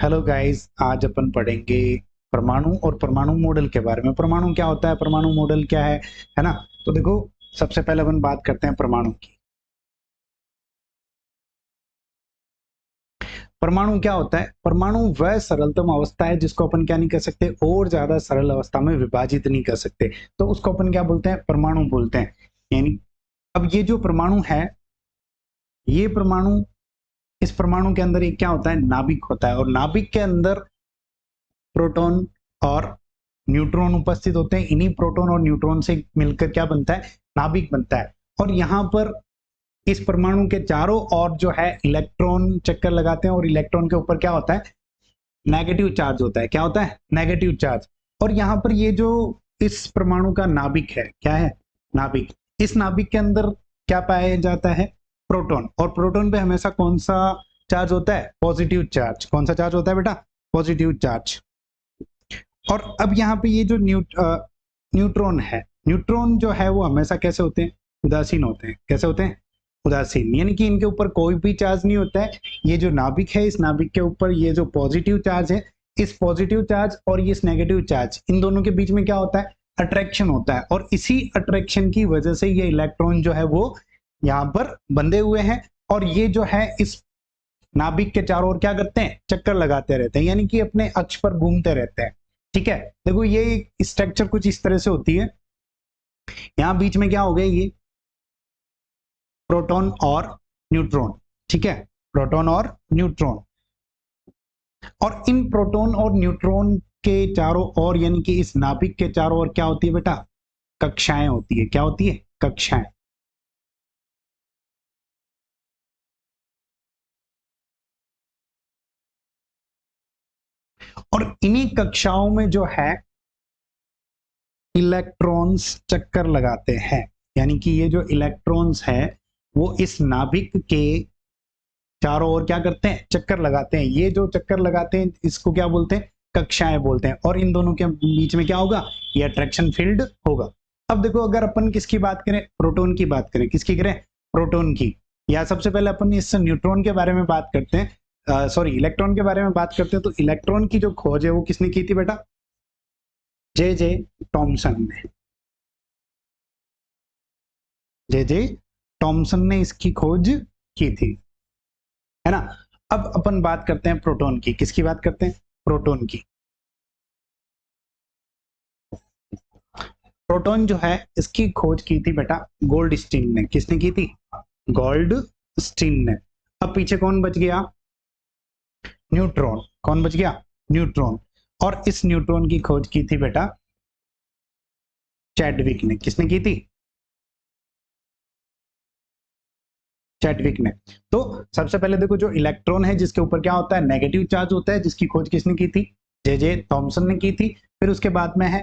Hello guys, आज अपन पढ़ेंगे परमाणु और परमाणु मॉडल के बारे में। परमाणु क्या होता है, परमाणु मॉडल क्या है ना। तो देखो, सबसे पहले अपन बात करते हैं परमाणु की। परमाणु क्या होता है? परमाणु वह सरलतम अवस्था है जिसको अपन क्या नहीं कर सकते, और ज्यादा सरल अवस्था में विभाजित नहीं कर सकते, तो उसको अपन क्या बोलते हैं, परमाणु बोलते हैं। यानी अब ये जो परमाणु है, ये परमाणु, इस परमाणु के अंदर एक क्या होता है, नाभिक होता है, और नाभिक के अंदर प्रोटॉन और न्यूट्रॉन उपस्थित होते हैं। इन्हीं प्रोटॉन और न्यूट्रॉन से मिलकर क्या बनता है, नाभिक बनता है। और यहाँ पर इस परमाणु के चारों ओर जो है इलेक्ट्रॉन चक्कर लगाते हैं, और इलेक्ट्रॉन के ऊपर क्या होता है, नेगेटिव चार्ज होता है। क्या होता है, नेगेटिव चार्ज। और यहाँ पर ये जो इस परमाणु का नाभिक है, क्या है, नाभिक, इस नाभिक के अंदर क्या पाया जाता है, प्रोटॉन। और प्रोटॉन पे हमेशा कौन सा चार्ज होता है, पॉजिटिव चार्ज। कौन सा चार्ज होता है बेटा, पॉजिटिव चार्ज। और अब यहाँ पे ये जो न्यूट्रॉन है, न्यूट्रॉन जो है वो हमेशा कैसे होते हैं, उदासीन होते हैं। कैसे होते हैं, उदासीन, यानी कि इनके ऊपर कोई भी चार्ज नहीं होता है। ये जो नाभिक है, इस नाभिक के ऊपर ये जो पॉजिटिव चार्ज है, इस पॉजिटिव चार्ज और ये इस नेगेटिव चार्ज, इन दोनों के बीच में क्या होता है, अट्रैक्शन होता है। और इसी अट्रैक्शन की वजह से ये इलेक्ट्रॉन जो है वो यहाँ पर बंधे हुए हैं, और ये जो है इस नाभिक के चारों ओर क्या करते हैं, चक्कर लगाते रहते हैं, यानी कि अपने अक्ष पर घूमते रहते हैं। ठीक है, देखो ये स्ट्रक्चर कुछ इस तरह से होती है। यहां बीच में क्या हो गया, ये प्रोटॉन और न्यूट्रॉन। ठीक है, प्रोटॉन और न्यूट्रॉन। और इन प्रोटॉन और न्यूट्रॉन के चारों ओर, यानी कि इस नाभिक के चारों ओर क्या होती है बेटा, कक्षाएं होती है। क्या होती है, कक्षाएं। और इन्हीं कक्षाओं में जो है इलेक्ट्रॉन्स चक्कर लगाते हैं। यानी कि ये जो इलेक्ट्रॉन्स है वो इस नाभिक के चारों ओर क्या करते हैं, चक्कर लगाते हैं। ये जो चक्कर लगाते हैं इसको क्या बोलते हैं, कक्षाएं बोलते हैं। और इन दोनों के बीच में क्या होगा, ये अट्रैक्शन फील्ड होगा। अब देखो, अगर अपन किसकी बात करें, प्रोटॉन की बात करें, किसकी करें, प्रोटॉन की। या सबसे पहले अपन इस न्यूट्रॉन के बारे में बात करते हैं, सॉरी इलेक्ट्रॉन के बारे में बात करते हैं। तो इलेक्ट्रॉन की जो खोज है वो किसने की थी बेटा, जे जे टॉमसन ने। जे जे टॉमसन ने इसकी खोज की थी, है ना। अब अपन बात करते हैं प्रोटॉन की। किसकी बात करते हैं, प्रोटॉन की। प्रोटॉन जो है इसकी खोज की थी बेटा गोल्डस्टीन ने। किसने की थी, गोल्डस्टीन ने। अब पीछे कौन बच गया, न्यूट्रॉन। कौन बच गया, न्यूट्रॉन। और इस न्यूट्रॉन की खोज की थी बेटा चैडविक ने। किसने की थी, चैडविक ने। तो सबसे पहले देखो, जो इलेक्ट्रॉन है जिसके ऊपर क्या होता है, नेगेटिव चार्ज होता है, जिसकी खोज किसने की थी, जे जे थॉमसन ने की थी। फिर उसके बाद में है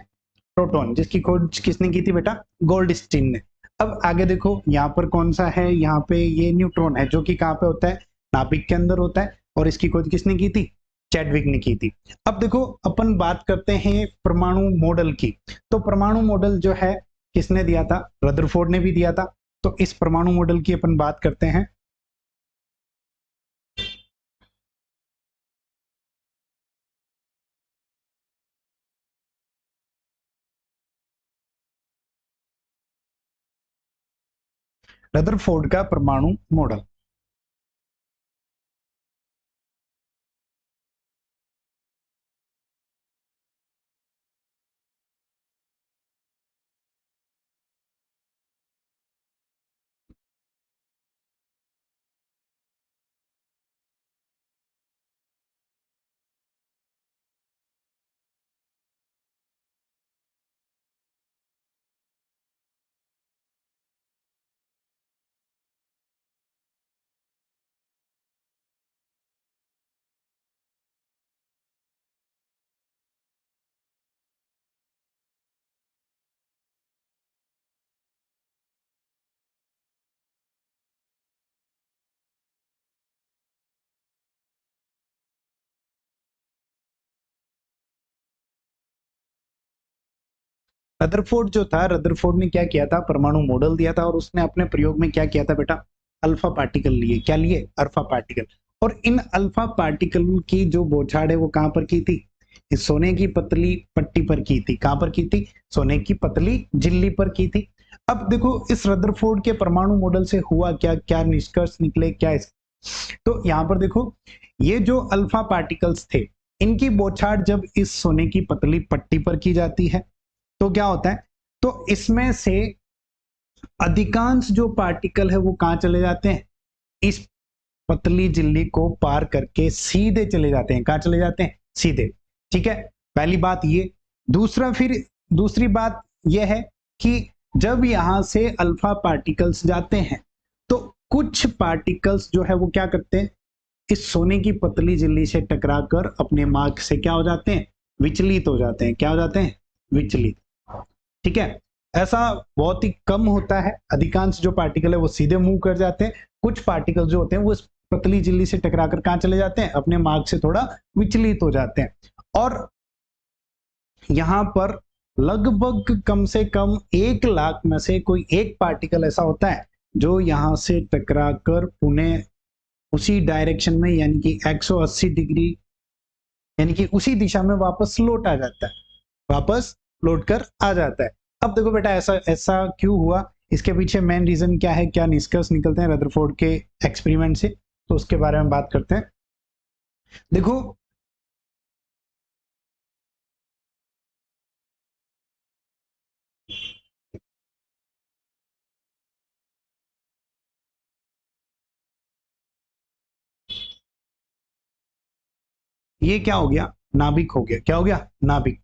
प्रोटॉन, जिसकी खोज किसने की थी बेटा, गोल्डस्टीन ने। अब आगे देखो, यहाँ पर कौन सा है, यहाँ पे ये न्यूट्रॉन है, जो कि कहाँ पे होता है, नाभिक के अंदर होता है, और इसकी खोज किसने की थी, चैडविक ने की थी। अब देखो, अपन बात करते हैं परमाणु मॉडल की। तो परमाणु मॉडल जो है किसने दिया था, रदरफोर्ड ने भी दिया था। तो इस परमाणु मॉडल की अपन बात करते हैं। रदरफोर्ड का परमाणु मॉडल। रदरफोर्ड जो था, रदरफोर्ड ने क्या किया था, परमाणु मॉडल दिया था, और उसने अपने प्रयोग में क्या किया था बेटा, अल्फा पार्टिकल लिए। क्या लिए, अल्फा पार्टिकल। और इन अल्फा पार्टिकल की जो बौछार है वो कहां पर की थी? इस सोने की पतली पट्टी पर की थी। कहां पर की थी? सोने की पतली झिल्ली पर की थी। अब देखो इस रदरफोर्ड के परमाणु मॉडल से हुआ क्या, क्या निष्कर्ष निकले, क्या तो यहां पर देखो ये जो अल्फा पार्टिकल्स थे इनकी बौछार जब इस सोने की पतली पट्टी पर की जाती है तो क्या होता है? तो इसमें से अधिकांश जो पार्टिकल है वो कहां चले जाते हैं? इस पतली झिल्ली को पार करके सीधे चले जाते हैं। कहां चले जाते हैं? सीधे। ठीक है, पहली बात ये। दूसरा, फिर दूसरी बात यह है कि जब यहां से अल्फा पार्टिकल्स जाते हैं तो कुछ पार्टिकल्स जो है वो क्या करते हैं? इस सोने की पतली झिल्ली से टकराकर अपने मार्ग से क्या हो जाते हैं? विचलित हो जाते हैं। क्या हो जाते हैं? विचलित। ठीक है, ऐसा बहुत ही कम होता है। अधिकांश जो पार्टिकल है वो सीधे मूव कर जाते हैं। कुछ पार्टिकल जो होते हैं वो इस पतली झिल्ली से टकराकर कहां चले जाते हैं? अपने मार्ग से थोड़ा विचलित हो जाते हैं। और यहां पर लगभग कम से कम 1 लाख में से कोई एक पार्टिकल ऐसा होता है जो यहां से टकराकर पुनः उसी डायरेक्शन में यानी कि 180 डिग्री यानी कि उसी दिशा में वापस लौट आ जाता है, वापस लौट कर आ जाता है। अब देखो बेटा ऐसा ऐसा क्यों हुआ, इसके पीछे मेन रीजन क्या है, क्या निष्कर्ष निकलते हैं रदरफोर्ड के एक्सपेरिमेंट से, तो उसके बारे में बात करते हैं। देखो ये क्या हो गया? नाभिक हो गया। क्या हो गया? नाभिक।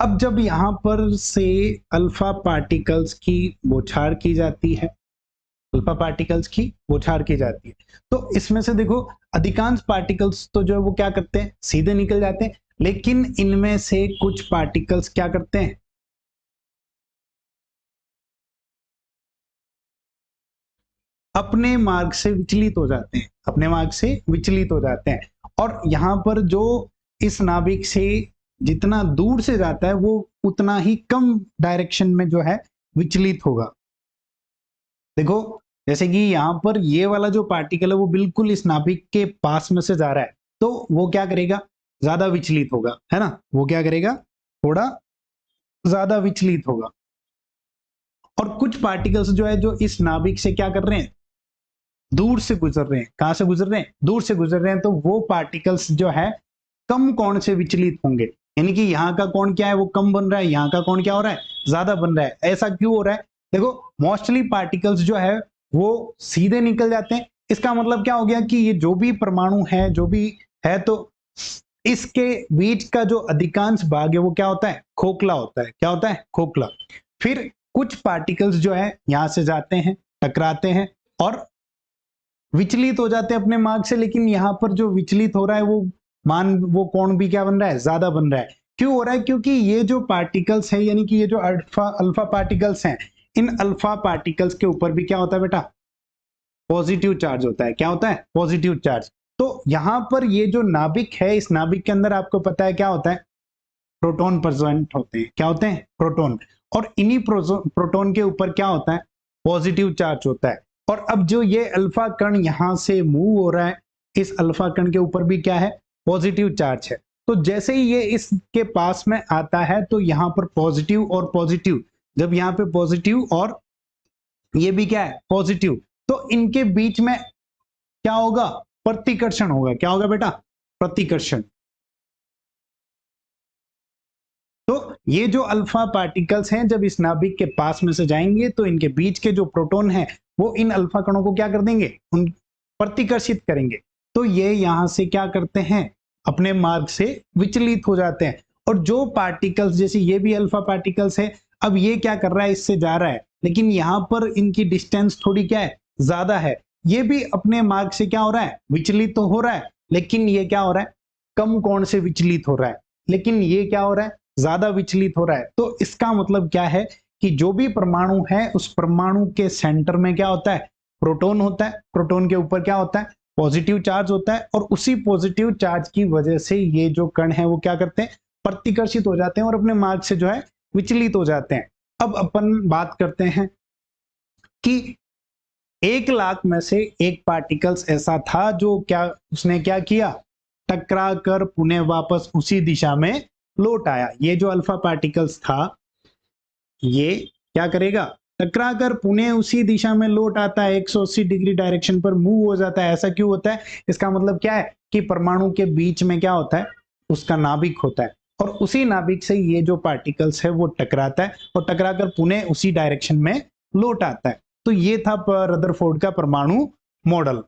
अब जब यहां पर से अल्फा पार्टिकल्स की बौछार की जाती है, अल्फा पार्टिकल्स की बौछार की जाती है, तो इसमें से देखो अधिकांश पार्टिकल्स तो जो है वो क्या करते हैं? सीधे निकल जाते हैं। लेकिन इनमें से कुछ पार्टिकल्स क्या करते हैं? अपने मार्ग से विचलित हो जाते हैं। अपने मार्ग से विचलित हो जाते हैं। और यहां पर जो इस नाभिक से जितना दूर से जाता है वो उतना ही कम डायरेक्शन में जो है विचलित होगा। देखो जैसे कि यहां पर ये वाला जो पार्टिकल है वो बिल्कुल इस नाभिक के पास में से जा रहा है, तो वो क्या करेगा? ज्यादा विचलित होगा, है ना? वो क्या करेगा? थोड़ा ज्यादा विचलित होगा। और कुछ पार्टिकल्स जो है जो इस नाभिक से क्या कर रहे हैं? दूर से गुजर रहे हैं। कहां से गुजर रहे हैं? दूर से गुजर रहे हैं। तो वो पार्टिकल्स जो है कम कोण से विचलित होंगे। यानी कि यहाँ का कोण क्या है? वो कम बन रहा है। यहाँ का कोण क्या हो रहा है? ज्यादा बन रहा है। ऐसा क्यों हो रहा है? देखो मोस्टली पार्टिकल्स जो है वो सीधे निकल जाते हैं। इसका मतलब क्या हो गया कि ये जो भी परमाणु है, जो भी है, तो इसके बीच का जो अधिकांश भाग है वो क्या होता है? खोखला होता है। क्या होता है? खोखला। फिर कुछ पार्टिकल्स जो है यहां से जाते हैं, टकराते हैं और विचलित हो जाते हैं अपने मार्ग से। लेकिन यहां पर जो विचलित हो रहा है वो कोण भी क्या बन रहा है? ज्यादा बन रहा है। क्यों हो रहा है? क्योंकि ये जो पार्टिकल्स है यानी कि ये जो अल्फा अल्फा पार्टिकल्स हैं, इन अल्फा पार्टिकल्स के ऊपर भी क्या होता है बेटा? पॉजिटिव चार्ज होता है। क्या होता है? Positive charge. तो यहां पर ये जो नाभिक है, इस नाभिक के अंदर आपको पता है क्या होता है? प्रोटॉन प्रेजेंट होते हैं। क्या होते हैं? प्रोटॉन। और इन्हीं प्रोटॉन के ऊपर क्या होता है? पॉजिटिव चार्ज होता है। और अब जो ये अल्फा कण यहां से मूव हो रहा है, इस अल्फा कण के ऊपर भी क्या है? पॉजिटिव चार्ज है। तो जैसे ही ये इसके पास में आता है तो यहां पर पॉजिटिव और पॉजिटिव, जब यहां पे पॉजिटिव और ये भी क्या है? पॉजिटिव, तो इनके बीच में क्या होगा? प्रतिकर्षण होगा। क्या होगा बेटा? प्रतिकर्षण। तो ये जो अल्फा पार्टिकल्स हैं जब इस नाभिक के पास में से जाएंगे तो इनके बीच के जो प्रोटॉन हैं वो इन अल्फा कणों को क्या कर देंगे? उन प्रतिकर्षित करेंगे। तो ये यहां से क्या करते हैं? अपने मार्ग से विचलित हो जाते हैं। और जो पार्टिकल्स, जैसे ये भी अल्फा पार्टिकल्स है, अब ये क्या कर रहा है? इससे जा रहा है, लेकिन यहां पर इनकी डिस्टेंस थोड़ी क्या है? ज्यादा है। ये भी अपने मार्ग से क्या हो रहा है? विचलित तो हो रहा है, लेकिन ये क्या हो रहा है? कम कोण से विचलित हो रहा है। लेकिन ये क्या हो रहा है? ज्यादा विचलित हो रहा है। तो इसका मतलब क्या है कि जो भी परमाणु है उस परमाणु के सेंटर में क्या होता है? प्रोटॉन होता है। प्रोटॉन के ऊपर क्या होता है? पॉजिटिव चार्ज होता है। और उसी पॉजिटिव चार्ज की वजह से ये जो कण है वो क्या करते हैं? प्रतिकर्षित हो जाते हैं और अपने मार्ग से जो है विचलित हो जाते हैं। अब अपन बात करते हैं कि 1,00,000 में से एक पार्टिकल्स ऐसा था जो उसने क्या किया, टकरा कर पुनः वापस उसी दिशा में लौट आया। ये जो अल्फा पार्टिकल्स था ये क्या करेगा, टकरा कर पुनः उसी दिशा में लौट आता है, 180 डिग्री डायरेक्शन पर मूव हो जाता है। ऐसा क्यों होता है? इसका मतलब क्या है कि परमाणु के बीच में क्या होता है, उसका नाभिक होता है, और उसी नाभिक से ये जो पार्टिकल्स है वो टकराता है और टकरा कर पुनः उसी डायरेक्शन में लौट आता है। तो ये था रदरफोर्ड का परमाणु मॉडल।